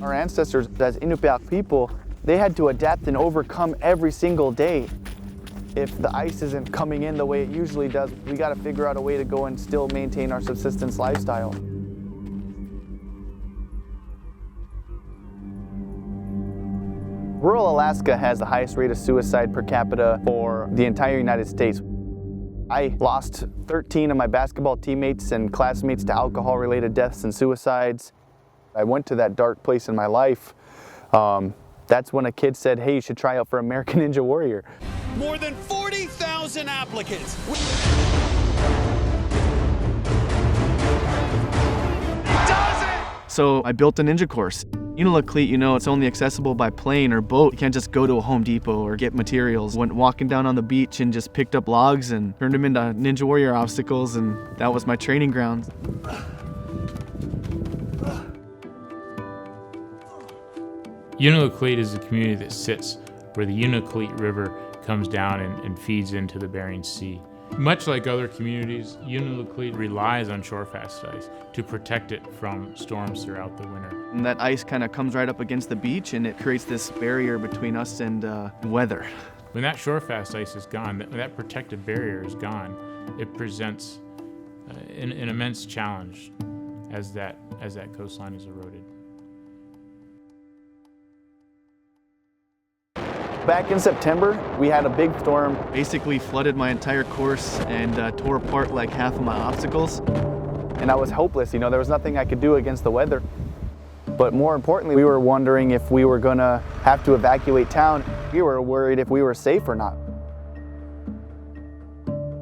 Our ancestors, as Inupiaq people, they had to adapt and overcome every single day. If the ice isn't coming in the way it usually does, we got to figure out a way to go and still maintain our subsistence lifestyle. Rural Alaska has the highest rate of suicide per capita for the entire United States. I lost 13 of my basketball teammates and classmates to alcohol-related deaths and suicides. I went to that dark place in my life. That's when a kid said, hey, you should try out for American Ninja Warrior. More than 40,000 applicants. Does it? So I built a ninja course. Unalakleet, you know, it's only accessible by plane or boat. You can't just go to a Home Depot or get materials. Went walking down on the beach and just picked up logs and turned them into Ninja Warrior obstacles, and that was my training ground. Unalakleet is a community that sits where the Unalakleet River comes down and feeds into the Bering Sea. Much like other communities, Unalakleet relies on shore-fast ice to protect it from storms throughout the winter. And that ice kind of comes right up against the beach and it creates this barrier between us and weather. When that shore-fast ice is gone, that protective barrier is gone, it presents an immense challenge as that coastline is eroded. Back in September, we had a big storm. Basically flooded my entire course and tore apart like half of my obstacles. And I was hopeless, you know, there was nothing I could do against the weather. But more importantly, we were wondering if we were gonna have to evacuate town. We were worried if we were safe or not.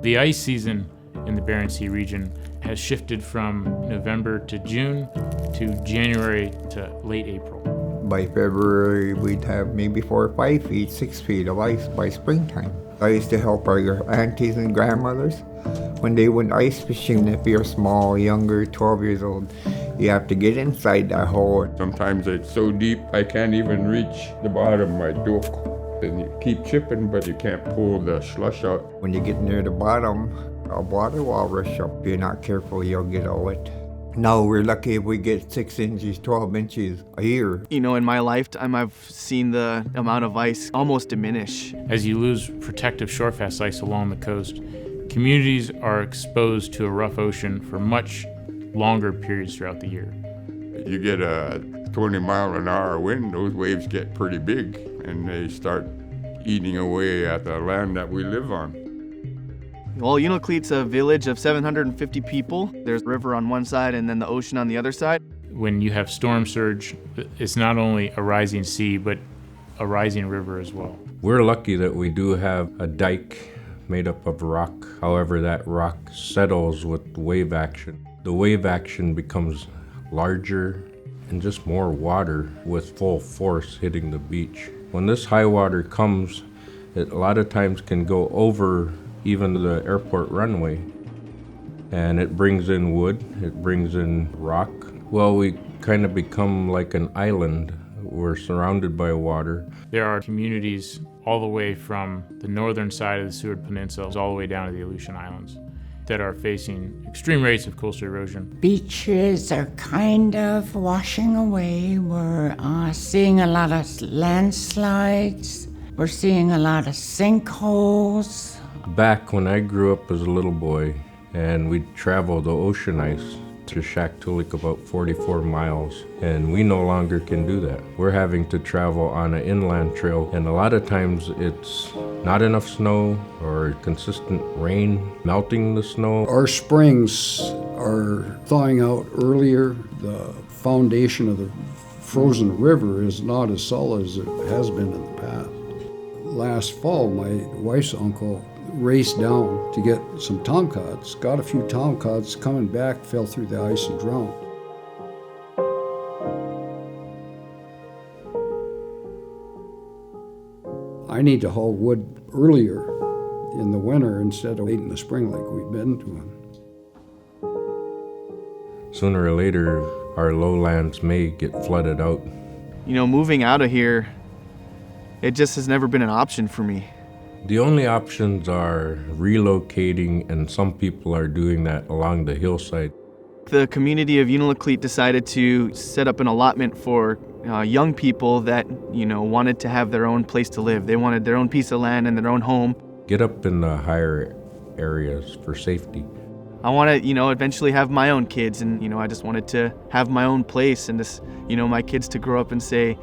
The ice season in the Bering Sea region has shifted from November to June to January to late April. By February, we'd have maybe 4 or 5 feet, 6 feet of ice by springtime. I used to help our aunties and grandmothers when they went ice fishing. If you're small, younger, 12 years old, you have to get inside that hole. Sometimes it's so deep I can't even reach the bottom of my dook. And you keep chipping, but you can't pull the slush out. When you get near the bottom, a water will rush up. If you're not careful, you'll get all wet. Now we're lucky if we get 6 inches, 12 inches a year. You know, in my lifetime, I've seen the amount of ice almost diminish. As you lose protective shore-fast ice along the coast, communities are exposed to a rough ocean for much longer periods throughout the year. You get a 20-mile-an-hour wind, those waves get pretty big, and they start eating away at the land that we live on. Well, Unalakleet's a village of 750 people. There's a river on one side and then the ocean on the other side. When you have storm surge, it's not only a rising sea, but a rising river as well. We're lucky that we do have a dike made up of rock. However, that rock settles with wave action. The wave action becomes larger and just more water with full force hitting the beach. When this high water comes, it a lot of times can go over even the airport runway, and it brings in wood, it brings in rock. Well, we kind of become like an island. We're surrounded by water. There are communities all the way from the northern side of the Seward Peninsula all the way down to the Aleutian Islands that are facing extreme rates of coastal erosion. Beaches are kind of washing away. We're seeing a lot of landslides. We're seeing a lot of sinkholes. Back when I grew up as a little boy, and we'd travel the ocean ice to Shaktoolik about 44 miles, and we no longer can do that. We're having to travel on an inland trail, and a lot of times it's not enough snow or consistent rain melting the snow. Our springs are thawing out earlier. The foundation of the frozen river is not as solid as it has been in the past. Last fall, my wife's uncle raced down to get some tomcods, got a few tomcods, coming back, fell through the ice and drowned. I need to haul wood earlier in the winter instead of late in the spring like we've been doing. Sooner or later, our lowlands may get flooded out. You know, moving out of here, it just has never been an option for me. The only options are relocating, and some people are doing that along the hillside. The community of Unalakleet decided to set up an allotment for young people that, wanted to have their own place to live. They wanted their own piece of land and their own home. Get up in the higher areas for safety. I want to, eventually have my own kids, and, I just wanted to have my own place and this, my kids to grow up and say,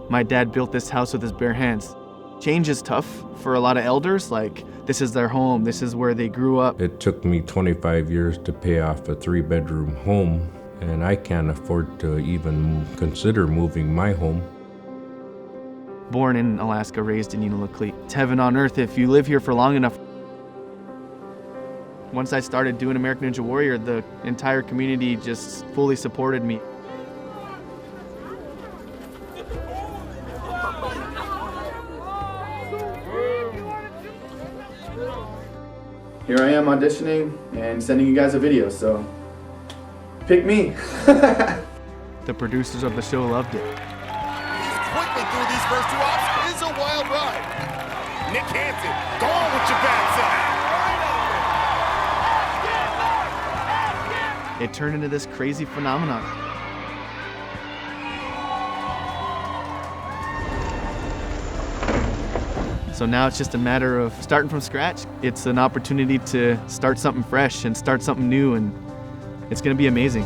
my dad built this house with his bare hands. Change is tough for a lot of elders, like this is their home, this is where they grew up. It took me 25 years to pay off a 3-bedroom home, and I can't afford to even consider moving my home. Born in Alaska, raised in Unalakleet. It's heaven on earth if you live here for long enough. Once I started doing American Ninja Warrior, the entire community just fully supported me. Here I am auditioning and sending you guys a video, so pick me. The producers of the show loved it. Quickly through these first 2 ops is a wild ride. Nick Hanson, go on with your bad side. It turned into this crazy phenomenon. So now it's just a matter of starting from scratch. It's an opportunity to start something fresh and start something new, and it's gonna be amazing.